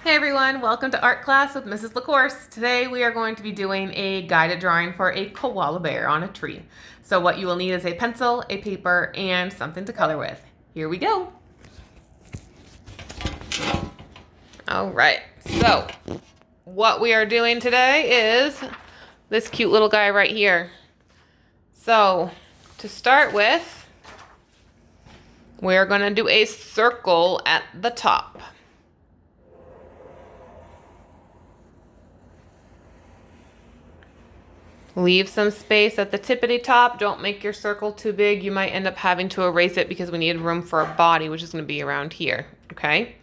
Hey everyone, welcome to art class with Mrs. LaCourse. Today we are going to be doing a guided drawing for a koala bear on a tree. So what you will need is a pencil, a paper, and something to color with. Here we go. All right, so what we are doing today is this cute little guy right here. So to start with, we're gonna do a circle at the top. Leave some space at the tippity top. Don't make your circle too big. You might end up having to erase it because we need room for a body, which is going to be around here, okay?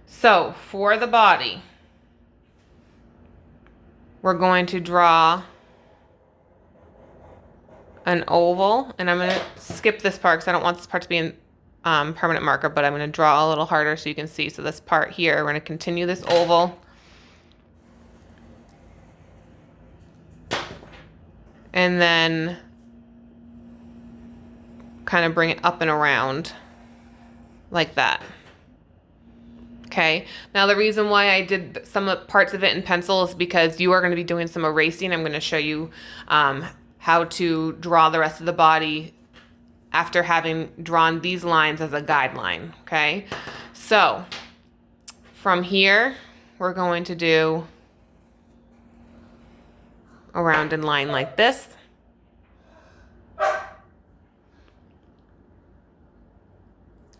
So for the body, we're going to draw an oval, and I'm going to skip this part because I don't want this part to be in permanent marker, but I'm going to draw a little harder so you can see. So this part here, we're going to continue this oval. And then kind of bring it up and around like that. Okay, now the reason why I did some of the parts of it in pencil is because you are going to be doing some erasing. I'm going to show you how to draw the rest of the body after having drawn these lines as a guideline, okay? So from here, we're going to do a rounded line like this.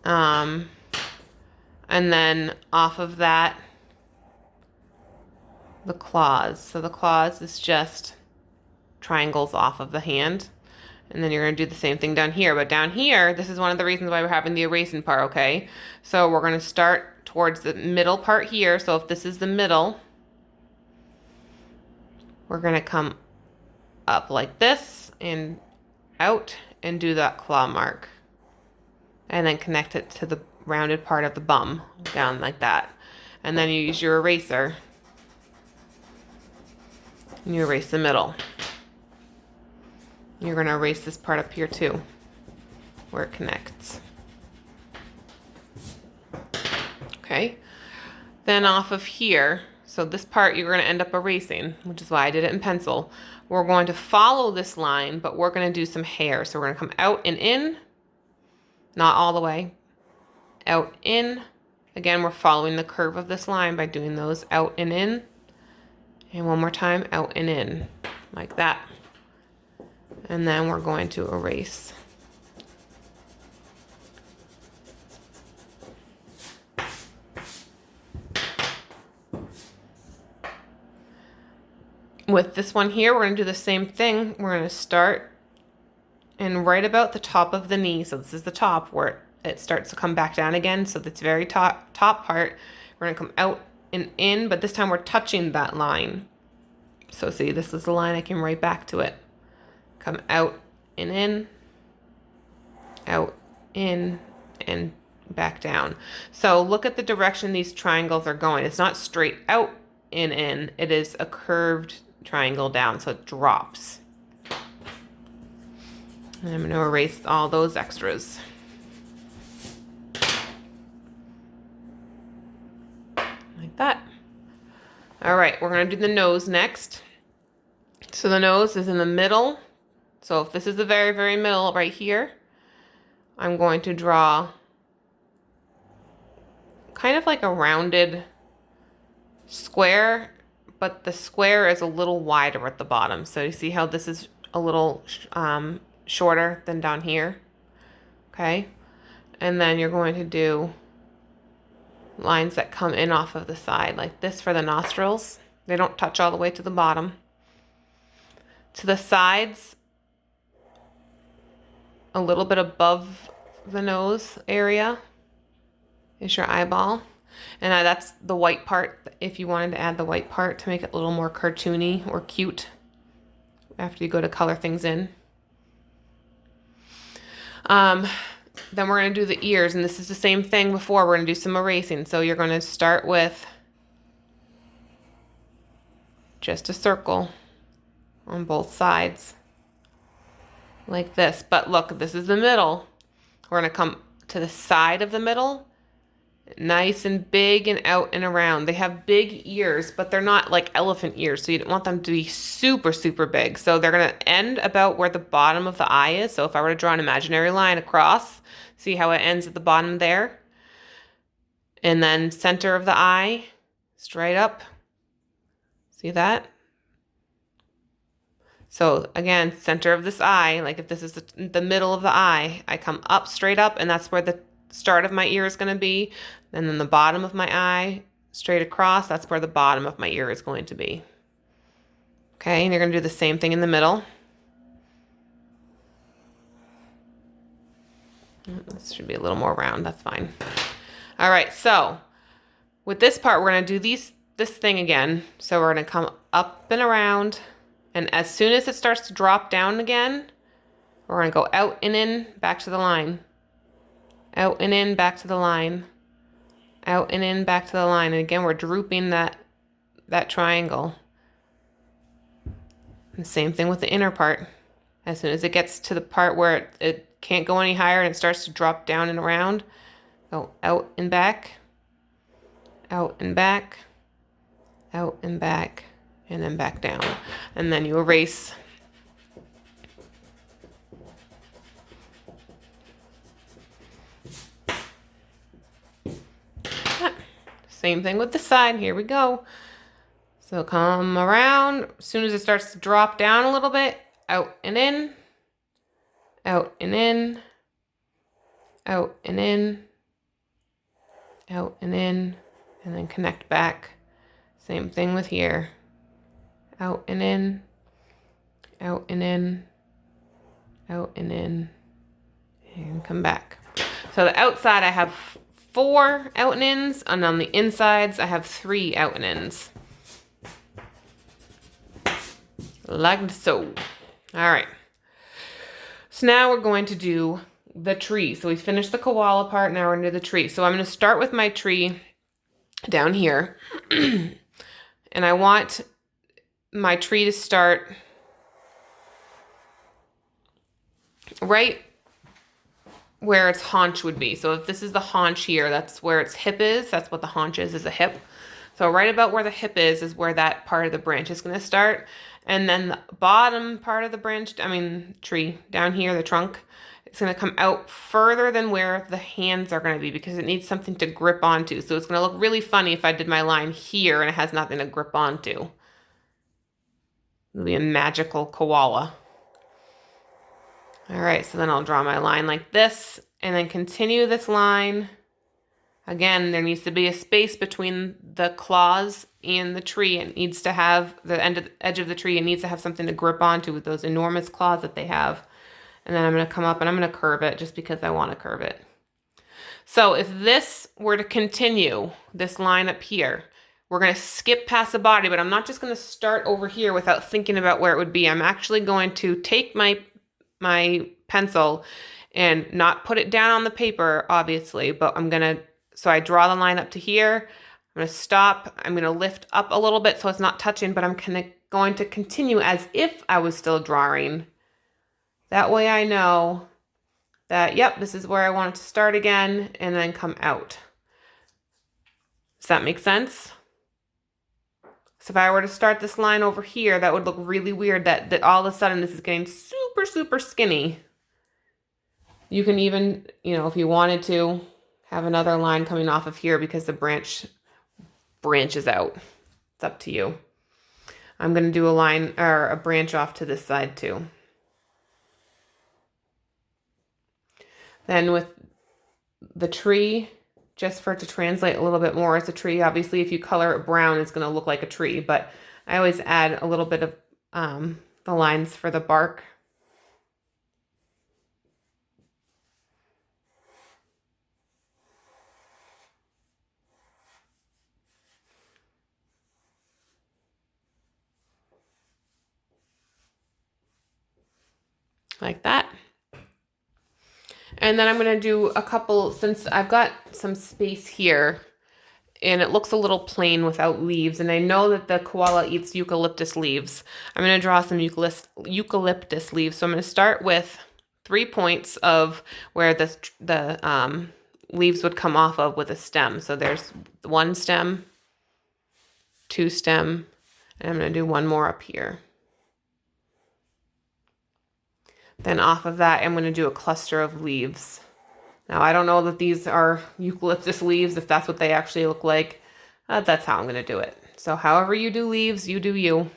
And then off of that, the claws. So the claws is just triangles off of the hand. And then you're going to do the same thing down here. But down here, this is one of the reasons why we're having the erasing part, okay? So we're going to start towards the middle part here. So if this is the middle, we're going to come up like this and out and do that claw mark. And then connect it to the rounded part of the bum down like that. And then you use your eraser and you erase the middle. You're going to erase this part up here too, where it connects. Okay. Then off of here, so this part you're going to end up erasing, which is why I did it in pencil. We're going to follow this line, but we're going to do some hair. So we're going to come out and in, not all the way, out, in. Again, we're following the curve of this line by doing those out and in. And one more time, out and in, like that. And then we're going to erase. With this one here, we're going to do the same thing. We're going to start and right about the top of the knee. So this is the top where it starts to come back down again. So this very top part, we're going to come out and in, but this time we're touching that line. So see, this is the line I came right back to it. Come out and in, out, in, and back down. So look at the direction these triangles are going. It's not straight out and in. It is a curved triangle down, so it drops. And I'm going to erase all those extras. Like that. All right, we're going to do the nose next. So the nose is in the middle. So if this is the very, very middle right here, I'm going to draw kind of like a rounded square, but the square is a little wider at the bottom. So you see how this is a little shorter than down here, okay? And then you're going to do lines that come in off of the side like this for the nostrils. They don't touch all the way to the bottom. To the sides, a little bit above the nose area is your eyeball. And that's the white part, if you wanted to add the white part to make it a little more cartoony or cute after you go to color things in. Then we're going to do the ears, and this is the same thing before. We're going to do some erasing. So you're going to start with just a circle on both sides like this. But look, this is the middle. We're going to come to the side of the middle Nice and big and out and around. They have big ears, but they're not like elephant ears, so you don't want them to be super, super big. So they're gonna end about where the bottom of the eye is. So if I were to draw an imaginary line across, see how it ends at the bottom there? And then center of the eye, straight up. See that? So again, center of this eye, like if this is the middle of the eye, I come up, straight up, and that's where the start of my ear is going to be. And then the bottom of my eye, straight across, that's where the bottom of my ear is going to be. Okay, and you're going to do the same thing in the middle. This should be a little more round, that's fine. All right, so with this part, we're going to do this thing again. So we're going to come up and around, and as soon as it starts to drop down again, we're going to go out and in, back to the line. Out and in, back to the line. Out and in, back to the line. And again, we're drooping that triangle. And same thing with the inner part. As soon as it gets to the part where it can't go any higher and it starts to drop down and around, go out and back, out and back, out and back, and then back down. And then you erase. Same thing with the side. Here we go. So come around. As soon as it starts to drop down a little bit, out and in, out and in, out and in, out and in, and then connect back. Same thing with here. Out and in, out and in, out and in, and come back. So the outside I have 4 out and ins, and on the insides I have 3 out and ins. Like so. All right. So now we're going to do the tree. So we finished the koala part, now we're going to do the tree. So I'm going to start with my tree down here. And I want my tree to start right where its haunch would be. So if this is the haunch here, that's where its hip is. That's what the haunch is a hip. So right about where the hip is where that part of the branch is going to start. And then the bottom part of the branch, tree down here, the trunk, it's going to come out further than where the hands are going to be because it needs something to grip onto. So it's going to look really funny if I did my line here and it has nothing to grip onto. It'll be a magical koala. All right, so then I'll draw my line like this and then continue this line. Again, there needs to be a space between the claws and the tree. It needs to have the edge of the tree. It needs to have something to grip onto with those enormous claws that they have. And then I'm going to come up and I'm going to curve it just because I want to curve it. So if this were to continue, this line up here, we're going to skip past the body, but I'm not just going to start over here without thinking about where it would be. I'm actually going to take my pencil and not put it down on the paper, obviously, but so I draw the line up to here. I'm going to stop. I'm going to lift up a little bit so it's not touching, but I'm going to continue as if I was still drawing. That way I know that, yep, this is where I want it to start again and then come out. Does that make sense? So if I were to start this line over here, that would look really weird that all of a sudden this is getting super, super skinny. You can even, if you wanted to, have another line coming off of here because the branch branches out. It's up to you. I'm going to do a line or a branch off to this side too. Then with the tree, just for it to translate a little bit more as a tree, obviously if you color it brown, it's going to look like a tree, but I always add a little bit of the lines for the bark. Like that. And then I'm going to do a couple, since I've got some space here and it looks a little plain without leaves, and I know that the koala eats eucalyptus leaves. I'm going to draw some eucalyptus leaves. So I'm going to start with 3 points of where the leaves would come off of with a stem. So there's one stem, two stem, and I'm going to do one more up here. Then off of that, I'm going to do a cluster of leaves. Now, I don't know that these are eucalyptus leaves, if that's what they actually look like. That's how I'm going to do it. So however you do leaves, you do you.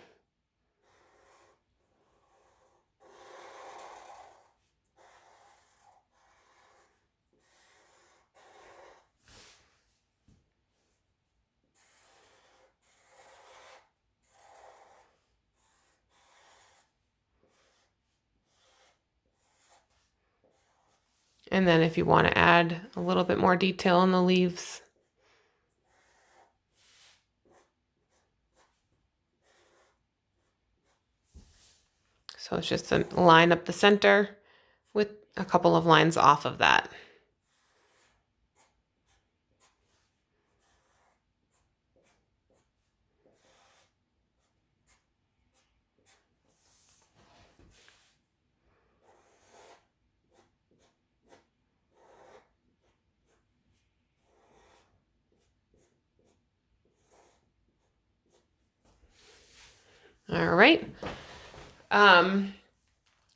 And then if you want to add a little bit more detail in the leaves, so it's just a line up the center with a couple of lines off of that. All right.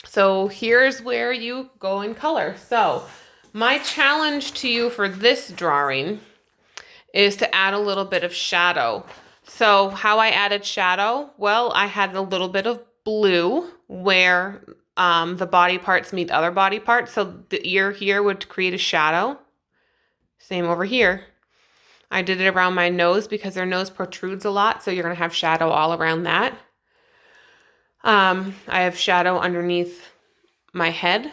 So here's where you go in color. So my challenge to you for this drawing is to add a little bit of shadow. So how I added shadow? Well, I had a little bit of blue where the body parts meet other body parts. So the ear here would create a shadow. Same over here. I did it around my nose because their nose protrudes a lot, so you're going to have shadow all around that. I have shadow underneath my head.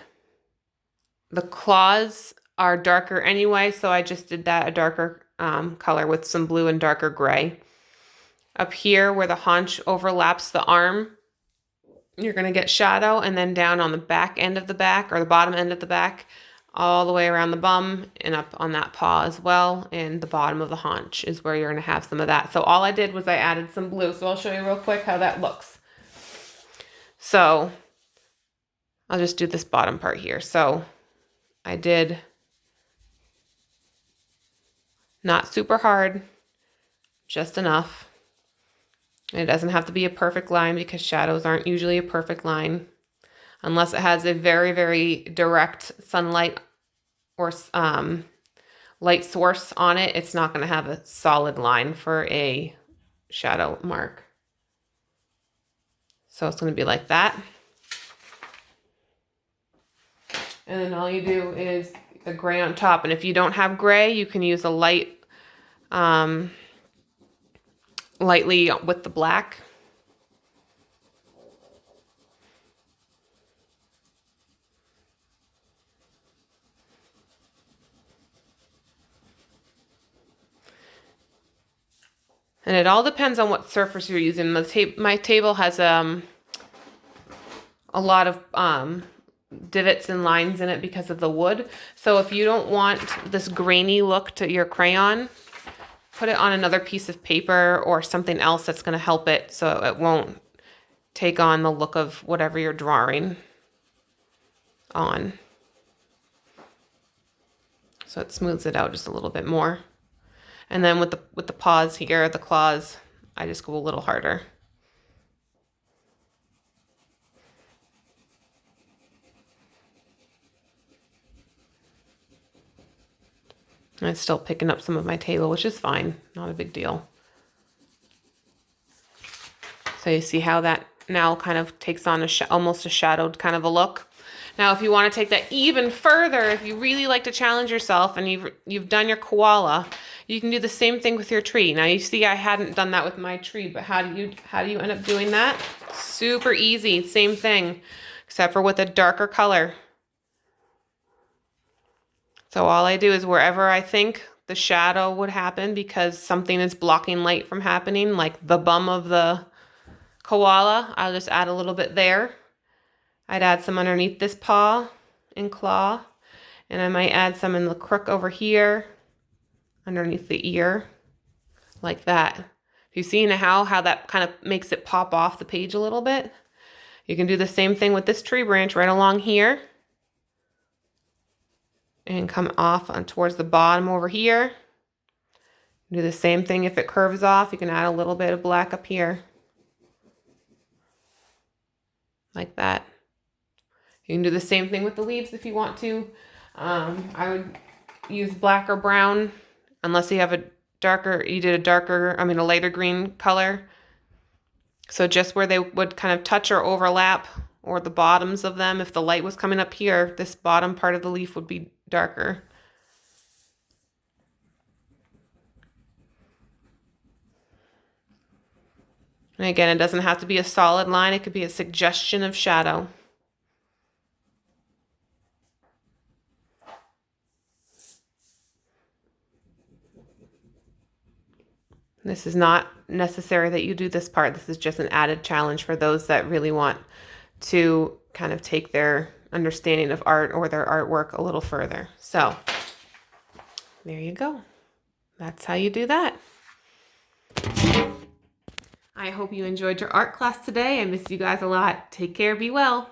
The claws are darker anyway, so I just did that a darker color with some blue and darker gray. Up here where the haunch overlaps the arm, you're going to get shadow, and then down on the back end of the back, or the bottom end of the back, all the way around the bum and up on that paw as well, and the bottom of the haunch is where you're going to have some of that. So all I did was I added some blue, so I'll show you real quick how that looks. So I'll just do this bottom part here. So I did not super hard, just enough. It doesn't have to be a perfect line because shadows aren't usually a perfect line unless it has a very, very direct sunlight or light source on it. It's not going to have a solid line for a shadow mark. So it's going to be like that. And then all you do is the gray on top. And if you don't have gray, you can use a light, lightly with the black. And it all depends on what surface you're using. My table has a lot of divots and lines in it because of the wood. So if you don't want this grainy look to your crayon, put it on another piece of paper or something else that's going to help it so it won't take on the look of whatever you're drawing on. So it smooths it out just a little bit more. And then with the paws here, the claws, I just go a little harder. And it's still picking up some of my table, which is fine, not a big deal. So you see how that now kind of takes on almost a shadowed kind of a look. Now, if you want to take that even further, if you really like to challenge yourself and you've done your koala, you can do the same thing with your tree. Now you see I hadn't done that with my tree, but how do you end up doing that? Super easy, same thing, except for with a darker color. So all I do is wherever I think the shadow would happen because something is blocking light from happening, like the bum of the koala, I'll just add a little bit there. I'd add some underneath this paw and claw, and I might add some in the crook over here, underneath the ear, like that. You see how that kind of makes it pop off the page a little bit? You can do the same thing with this tree branch right along here. and come off on towards the bottom over here. Do the same thing if it curves off. You can add a little bit of black up here. Like that. You can do the same thing with the leaves if you want to. I would use black or brown unless you have a lighter green color. So just where they would kind of touch or overlap, or the bottoms of them, if the light was coming up here, this bottom part of the leaf would be darker. And again, it doesn't have to be a solid line. It could be a suggestion of shadow. This is not necessary that you do this part. This is just an added challenge for those that really want to kind of take their understanding of art or their artwork a little further. So there you go. That's how you do that. I hope you enjoyed your art class today. I miss you guys a lot. Take care. Be well.